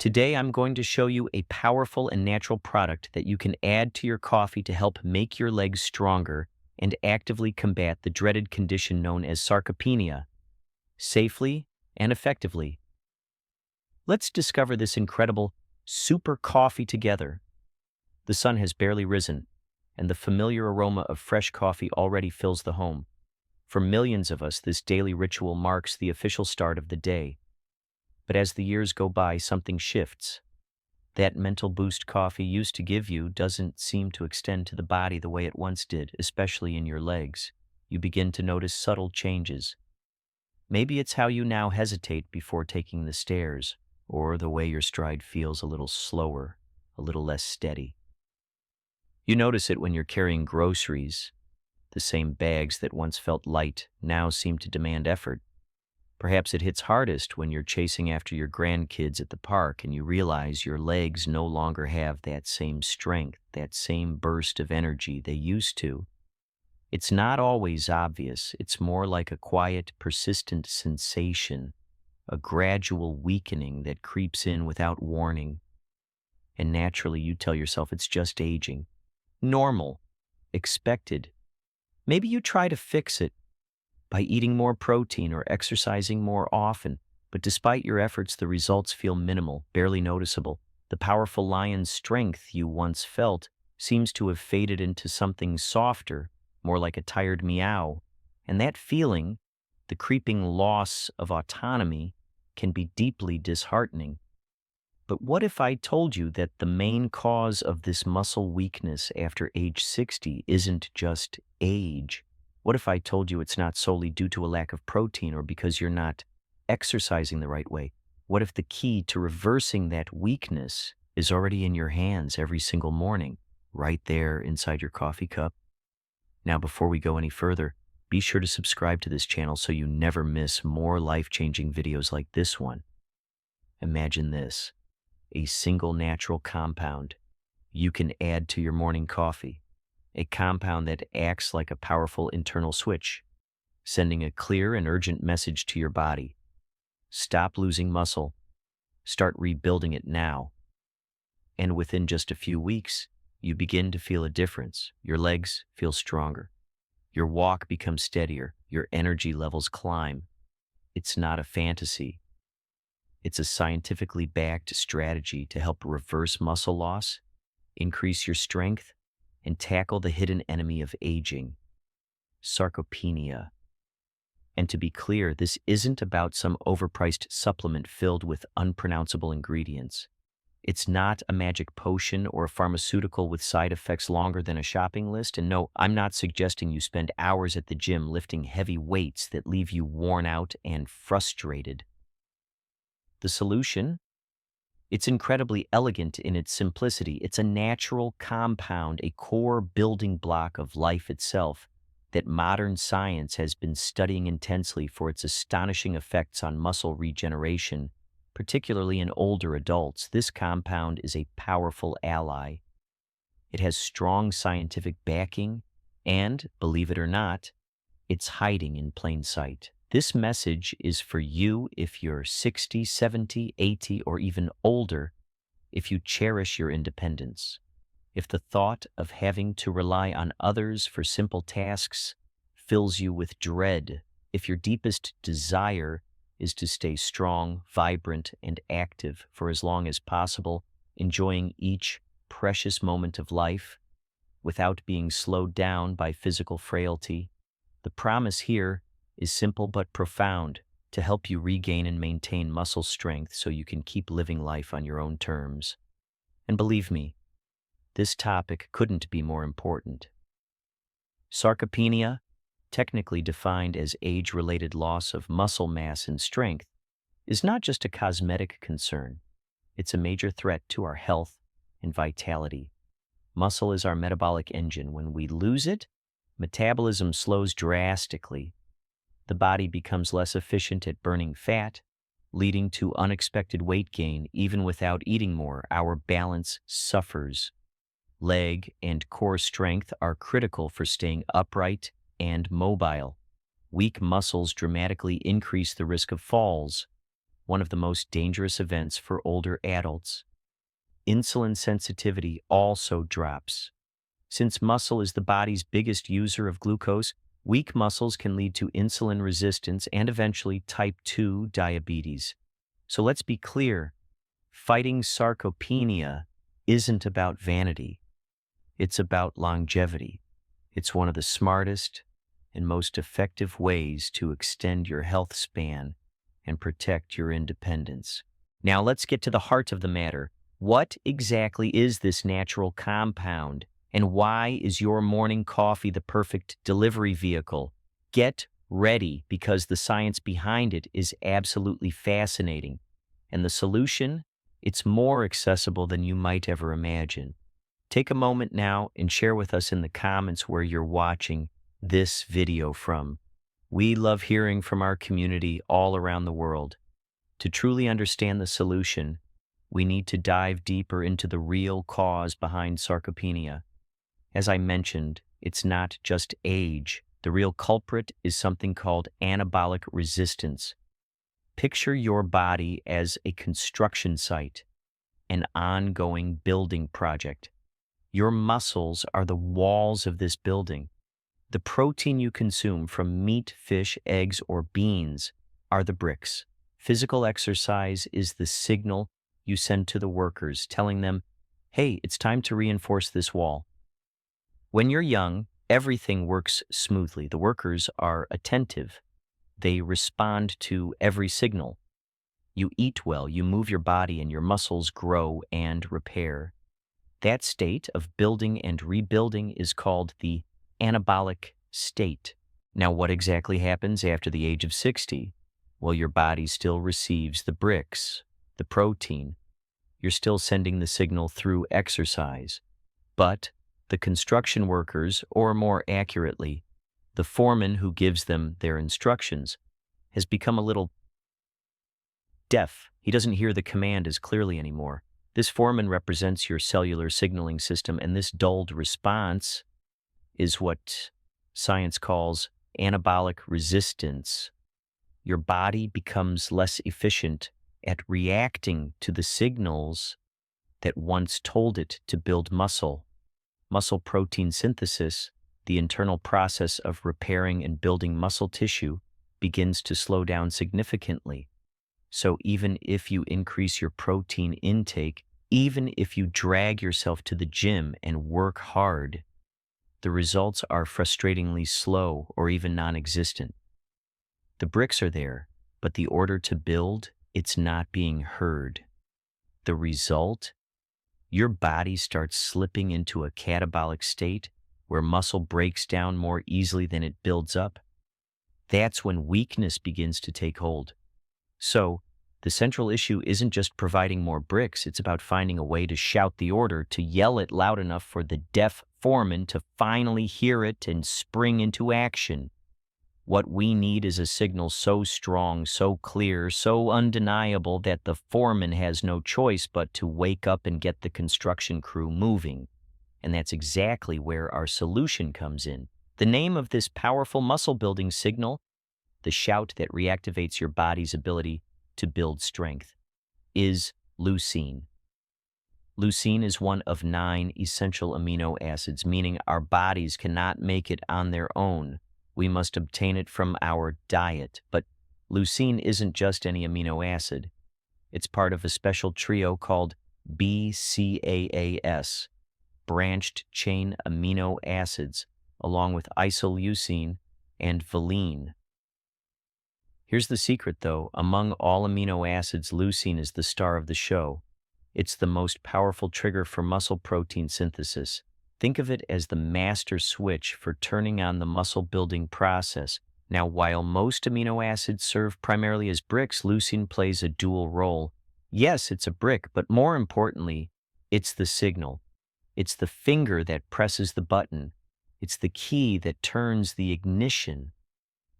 Today, I'm going to show you a powerful and natural product that you can add to your coffee to help make your legs stronger and actively combat the dreaded condition known as sarcopenia, safely and effectively. Let's discover this incredible super coffee together. The sun has barely risen, and the familiar aroma of fresh coffee already fills the home. For millions of us, this daily ritual marks the official start of the day. But as the years go by, something shifts. That mental boost coffee used to give you doesn't seem to extend to the body the way it once did, especially in your legs. You begin to notice subtle changes. Maybe it's how you now hesitate before taking the stairs, or the way your stride feels a little slower, a little less steady. You notice it when you're carrying groceries. The same bags that once felt light now seem to demand effort. Perhaps it hits hardest when you're chasing after your grandkids at the park and you realize your legs no longer have that same strength, that same burst of energy they used to. It's not always obvious. It's more like a quiet, persistent sensation, a gradual weakening that creeps in without warning. And naturally, you tell yourself it's just aging. Normal. Expected. Maybe you try to fix it by eating more protein or exercising more often, but despite your efforts, the results feel minimal, barely noticeable. The powerful lion's strength you once felt seems to have faded into something softer, more like a tired meow. And that feeling, the creeping loss of autonomy, can be deeply disheartening. But what if I told you that the main cause of this muscle weakness after age 60 isn't just age? What if I told you it's not solely due to a lack of protein or because you're not exercising the right way? What if the key to reversing that weakness is already in your hands every single morning, right there inside your coffee cup? Now, before we go any further, be sure to subscribe to this channel so you never miss more life-changing videos like this one. Imagine this, a single natural compound you can add to your morning coffee. A compound that acts like a powerful internal switch, sending a clear and urgent message to your body. Stop losing muscle. Start rebuilding it now. And within just a few weeks, you begin to feel a difference. Your legs feel stronger. Your walk becomes steadier. Your energy levels climb. It's not a fantasy. It's a scientifically backed strategy to help reverse muscle loss, increase your strength, and tackle the hidden enemy of aging, sarcopenia. And to be clear, this isn't about some overpriced supplement filled with unpronounceable ingredients. It's not a magic potion or a pharmaceutical with side effects longer than a shopping list. And no, I'm not suggesting you spend hours at the gym lifting heavy weights that leave you worn out and frustrated. The solution? It's incredibly elegant in its simplicity. It's a natural compound, a core building block of life itself that modern science has been studying intensely for its astonishing effects on muscle regeneration, particularly in older adults. This compound is a powerful ally. It has strong scientific backing, and, believe it or not, it's hiding in plain sight. This message is for you if you're 60, 70, 80, or even older, if you cherish your independence. If the thought of having to rely on others for simple tasks fills you with dread, if your deepest desire is to stay strong, vibrant, and active for as long as possible, enjoying each precious moment of life without being slowed down by physical frailty, the promise here is simple but profound to help you regain and maintain muscle strength so you can keep living life on your own terms. And believe me, this topic couldn't be more important. Sarcopenia, technically defined as age-related loss of muscle mass and strength, is not just a cosmetic concern. It's a major threat to our health and vitality. Muscle is our metabolic engine. When we lose it, metabolism slows drastically. The body becomes less efficient at burning fat, leading to unexpected weight gain. Even without eating more, our balance suffers. Leg and core strength are critical for staying upright and mobile. Weak muscles dramatically increase the risk of falls, one of the most dangerous events for older adults. Insulin sensitivity also drops. Since muscle is the body's biggest user of glucose, weak muscles can lead to insulin resistance and eventually type 2 diabetes. So let's be clear, fighting sarcopenia isn't about vanity. It's about longevity. It's one of the smartest and most effective ways to extend your health span and protect your independence. Now let's get to the heart of the matter. What exactly is this natural compound, and why is your morning coffee the perfect delivery vehicle? Get ready, because the science behind it is absolutely fascinating. And the solution? It's more accessible than you might ever imagine. Take a moment now and share with us in the comments where you're watching this video from. We love hearing from our community all around the world. To truly understand the solution, we need to dive deeper into the real cause behind sarcopenia. As I mentioned, it's not just age. The real culprit is something called anabolic resistance. Picture your body as a construction site, an ongoing building project. Your muscles are the walls of this building. The protein you consume from meat, fish, eggs, or beans are the bricks. Physical exercise is the signal you send to the workers, telling them, hey, it's time to reinforce this wall. When you're young, everything works smoothly. The workers are attentive. They respond to every signal. You eat well, you move your body, and your muscles grow and repair. That state of building and rebuilding is called the anabolic state. Now, what exactly happens after the age of 60? Well, your body still receives the bricks, the protein. You're still sending the signal through exercise. But the construction workers, or more accurately, the foreman who gives them their instructions, has become a little deaf. He doesn't hear the command as clearly anymore. This foreman represents your cellular signaling system, and this dulled response is what science calls anabolic resistance. Your body becomes less efficient at reacting to the signals that once told it to build muscle. Muscle protein synthesis, the internal process of repairing and building muscle tissue, begins to slow down significantly. So even if you increase your protein intake, even if you drag yourself to the gym and work hard, the results are frustratingly slow or even non-existent. The bricks are there, but the order to build, it's not being heard. The result? Your body starts slipping into a catabolic state where muscle breaks down more easily than it builds up. That's when weakness begins to take hold. So, the central issue isn't just providing more bricks, it's about finding a way to shout the order, to yell it loud enough for the deaf foreman to finally hear it and spring into action. What we need is a signal so strong, so clear, so undeniable that the foreman has no choice but to wake up and get the construction crew moving. And that's exactly where our solution comes in. The name of this powerful muscle-building signal, the shout that reactivates your body's ability to build strength, is leucine. Leucine is one of 9 essential amino acids, meaning our bodies cannot make it on their own. We must obtain it from our diet. But leucine isn't just any amino acid. It's part of a special trio called BCAAS, branched chain amino acids, along with isoleucine and valine. Here's the secret, though. Among all amino acids, leucine is the star of the show. It's the most powerful trigger for muscle protein synthesis. Think of it as the master switch for turning on the muscle-building process. Now, while most amino acids serve primarily as bricks, leucine plays a dual role. Yes, it's a brick, but more importantly, it's the signal. It's the finger that presses the button. It's the key that turns the ignition.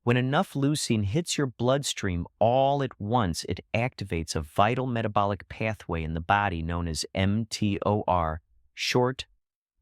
When enough leucine hits your bloodstream all at once, it activates a vital metabolic pathway in the body known as mTOR, short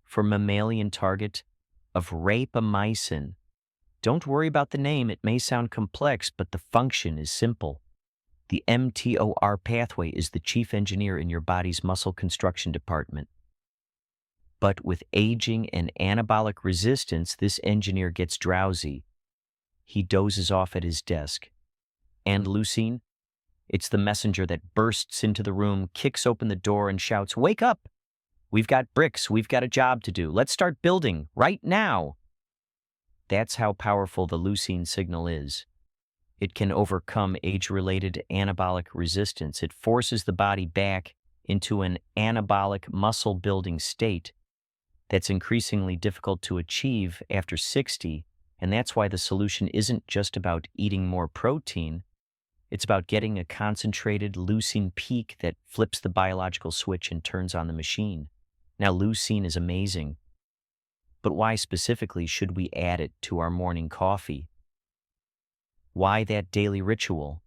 for mammalian target of rapamycin. Don't worry about the name, it may sound complex, but the function is simple. The mTOR pathway is the chief engineer in your body's muscle construction department. But with aging and anabolic resistance, this engineer gets drowsy. He dozes off at his desk. And leucine? It's the messenger that bursts into the room, kicks open the door, and shouts, "Wake up! We've got bricks. We've got a job to do. Let's start building right now." That's how powerful the leucine signal is. It can overcome age-related anabolic resistance. It forces the body back into an anabolic muscle-building state that's increasingly difficult to achieve after 60, and that's why the solution isn't just about eating more protein. It's about getting a concentrated leucine peak that flips the biological switch and turns on the machine. Now, leucine is amazing, but why specifically should we add it to our morning coffee? Why that daily ritual?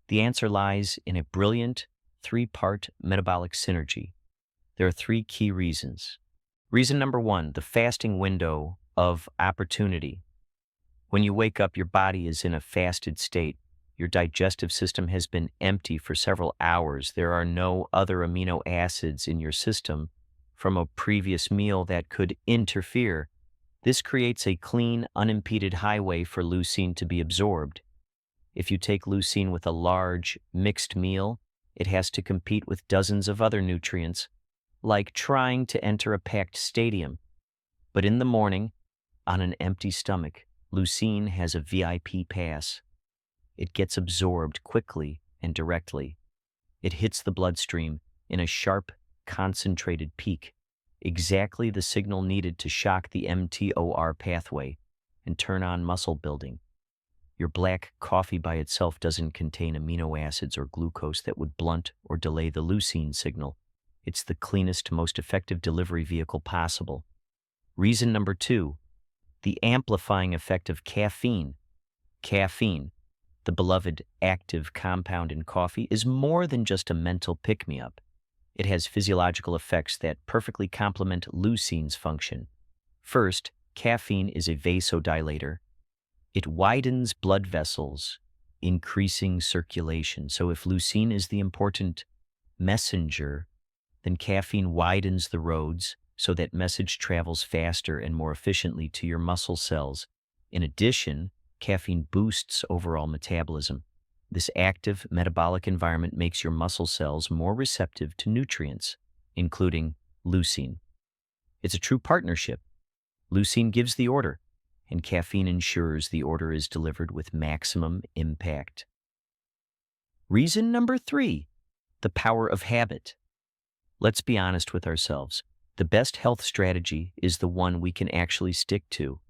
The answer lies in a brilliant three-part metabolic synergy. There are three key reasons. Reason number one, the fasting window of opportunity. When you wake up, your body is in a fasted state. Your digestive system has been empty for several hours. There are no other amino acids in your system from a previous meal that could interfere. This creates a clean, unimpeded highway for leucine to be absorbed. If you take leucine with a large, mixed meal, it has to compete with dozens of other nutrients, like trying to enter a packed stadium. But in the morning, on an empty stomach, leucine has a VIP pass. It gets absorbed quickly and directly. It hits the bloodstream in a sharp, concentrated peak, exactly the signal needed to shock the mTOR pathway and turn on muscle building. Your black coffee by itself doesn't contain amino acids or glucose that would blunt or delay the leucine signal. It's the cleanest, most effective delivery vehicle possible. Reason number two, the amplifying effect of caffeine. Caffeine, the beloved active compound in coffee, is more than just a mental pick-me-up. It has physiological effects that perfectly complement leucine's function. First, caffeine is a vasodilator. It widens blood vessels, increasing circulation. So if leucine is the important messenger, then caffeine widens the roads so that message travels faster and more efficiently to your muscle cells. In addition, caffeine boosts overall metabolism. This active metabolic environment makes your muscle cells more receptive to nutrients, including leucine. It's a true partnership. Leucine gives the order, and caffeine ensures the order is delivered with maximum impact. Reason number three, the power of habit. Let's be honest with ourselves. The best health strategy is the one we can actually stick to.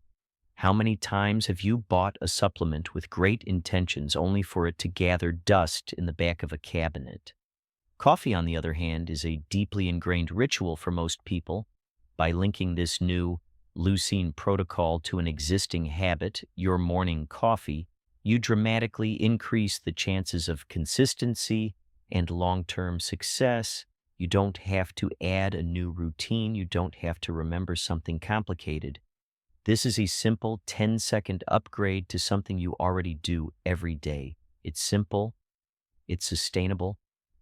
How many times have you bought a supplement with great intentions only for it to gather dust in the back of a cabinet? Coffee, on the other hand, is a deeply ingrained ritual for most people. By linking this new leucine protocol to an existing habit, your morning coffee, you dramatically increase the chances of consistency and long-term success. You don't have to add a new routine. You don't have to remember something complicated. This is a simple 10-second upgrade to something you already do every day. It's simple, it's sustainable,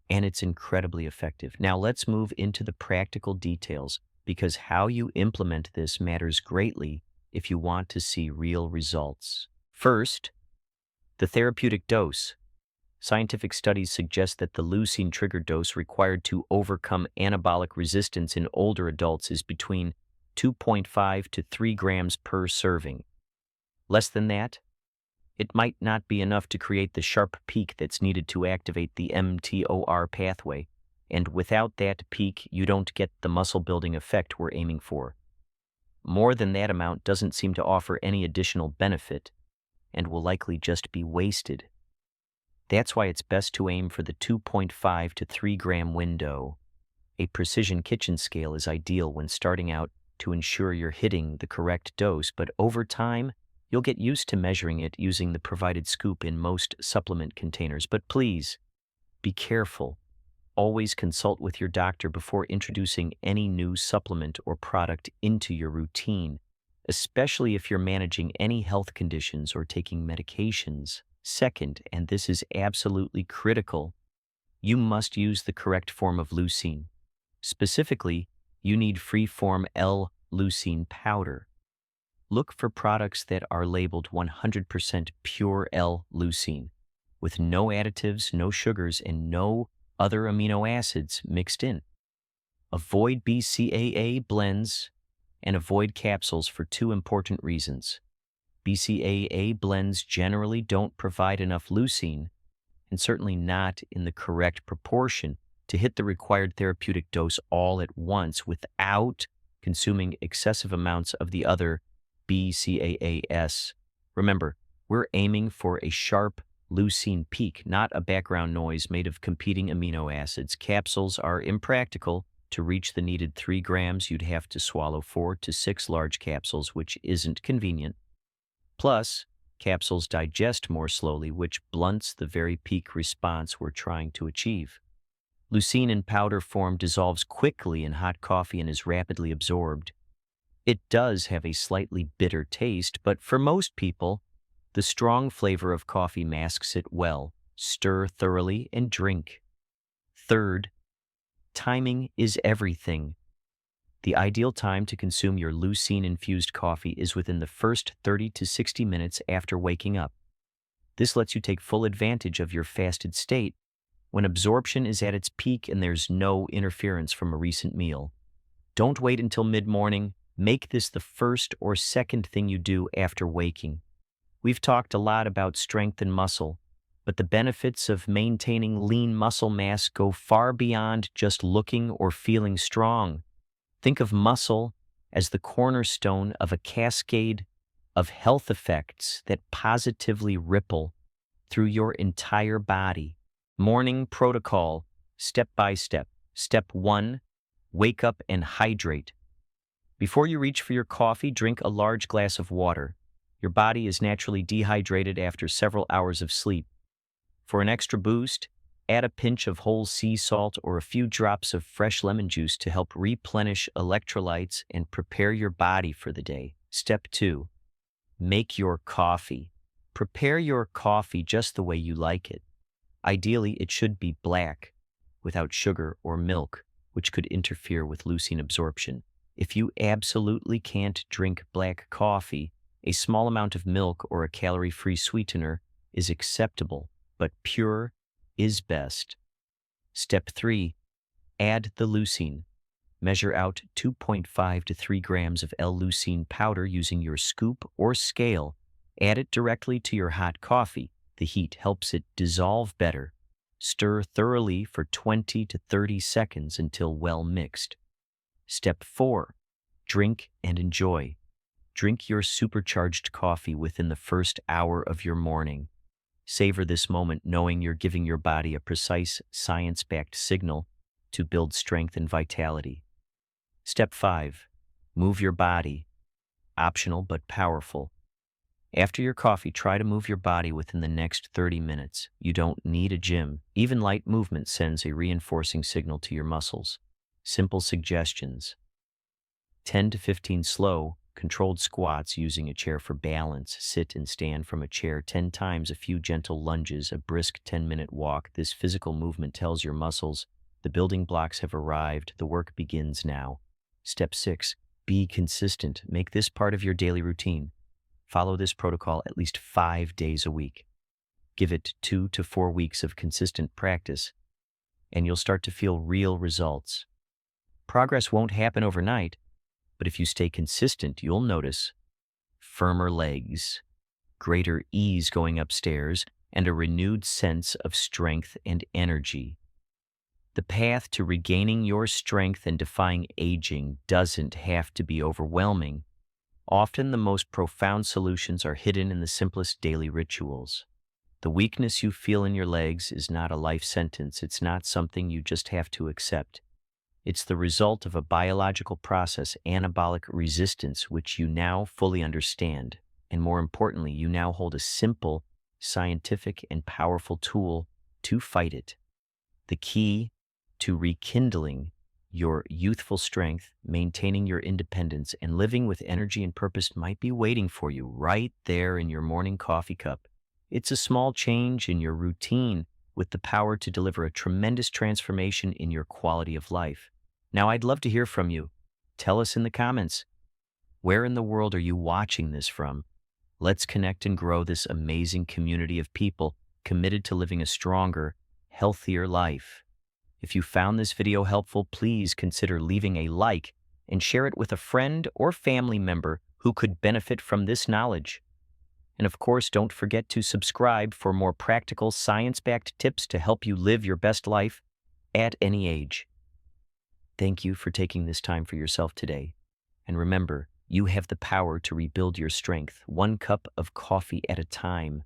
and it's incredibly effective. Now let's move into the practical details, because how you implement this matters greatly if you want to see real results. First, the therapeutic dose. Scientific studies suggest that the leucine trigger dose required to overcome anabolic resistance in older adults is between 2.5 to 3 grams per serving. Less than that, it might not be enough to create the sharp peak that's needed to activate the mTOR pathway, and without that peak, you don't get the muscle-building effect we're aiming for. More than that amount doesn't seem to offer any additional benefit, and will likely just be wasted. That's why it's best to aim for the 2.5 to 3 gram window. A precision kitchen scale is ideal when starting out to ensure you're hitting the correct dose, but over time, you'll get used to measuring it using the provided scoop in most supplement containers. But please, be careful. Always consult with your doctor before introducing any new supplement or product into your routine, especially if you're managing any health conditions or taking medications. Second, and this is absolutely critical, you must use the correct form of leucine. Specifically, you need free-form L-leucine powder. Look for products that are labeled 100% pure L-leucine, with no additives, no sugars, and no other amino acids mixed in. Avoid BCAA blends and avoid capsules for two important reasons. BCAA blends generally don't provide enough leucine, and certainly not in the correct proportion to hit the required therapeutic dose all at once without consuming excessive amounts of the other BCAAs. Remember, we're aiming for a sharp leucine peak, not a background noise made of competing amino acids. Capsules are impractical. To reach the needed 3 grams, you'd have to swallow 4 to 6 large capsules, which isn't convenient. Plus, capsules digest more slowly, which blunts the very peak response we're trying to achieve. Leucine in powder form dissolves quickly in hot coffee and is rapidly absorbed. It does have a slightly bitter taste, but for most people, the strong flavor of coffee masks it well. Stir thoroughly and drink. Third, timing is everything. The ideal time to consume your leucine-infused coffee is within the first 30 to 60 minutes after waking up. This lets you take full advantage of your fasted state when absorption is at its peak and there's no interference from a recent meal. Don't wait until mid-morning. Make this the first or second thing you do after waking. We've talked a lot about strength and muscle, but the benefits of maintaining lean muscle mass go far beyond just looking or feeling strong. Think of muscle as the cornerstone of a cascade of health effects that positively ripple through your entire body. Morning protocol, step by step. Step 1, wake up and hydrate. Before you reach for your coffee, drink a large glass of water. Your body is naturally dehydrated after several hours of sleep. For an extra boost, add a pinch of whole sea salt or a few drops of fresh lemon juice to help replenish electrolytes and prepare your body for the day. Step 2, make your coffee. Prepare your coffee just the way you like it. Ideally, it should be black, without sugar or milk, which could interfere with leucine absorption. If you absolutely can't drink black coffee, a small amount of milk or a calorie-free sweetener is acceptable, but pure is best. Step 3, add the leucine. Measure out 2.5 to 3 grams of L-leucine powder using your scoop or scale. Add it directly to your hot coffee. The heat helps it dissolve better. Stir thoroughly for 20 to 30 seconds until well mixed. Step 4, drink and enjoy. Drink your supercharged coffee within the first hour of your morning. Savor this moment knowing you're giving your body a precise, science-backed signal to build strength and vitality. Step 5, move your body. Optional but powerful. After your coffee, try to move your body within the next 30 minutes. You don't need a gym. Even light movement sends a reinforcing signal to your muscles. Simple suggestions: 10 to 15 slow, controlled squats using a chair for balance. Sit and stand from a chair 10 times, a few gentle lunges, a brisk 10-minute walk. This physical movement tells your muscles the building blocks have arrived. The work begins now. Step 6, be consistent. Make this part of your daily routine. Follow this protocol at least 5 days a week. Give it 2 to 4 weeks of consistent practice, and you'll start to feel real results. Progress won't happen overnight, but if you stay consistent, you'll notice firmer legs, greater ease going upstairs, and a renewed sense of strength and energy. The path to regaining your strength and defying aging doesn't have to be overwhelming. Often the most profound solutions are hidden in the simplest daily rituals. The weakness you feel in your legs is not a life sentence. It's not something you just have to accept. It's the result of a biological process, anabolic resistance, which you now fully understand. And more importantly, you now hold a simple, scientific, and powerful tool to fight it. The key to rekindling your youthful strength, maintaining your independence, and living with energy and purpose might be waiting for you right there in your morning coffee cup. It's a small change in your routine with the power to deliver a tremendous transformation in your quality of life. Now, I'd love to hear from you. Tell us in the comments, where in the world are you watching this from? Let's connect and grow this amazing community of people committed to living a stronger, healthier life. If you found this video helpful, please consider leaving a like and share it with a friend or family member who could benefit from this knowledge. And of course, don't forget to subscribe for more practical, science-backed tips to help you live your best life at any age. Thank you for taking this time for yourself today. And remember, you have the power to rebuild your strength, one cup of coffee at a time.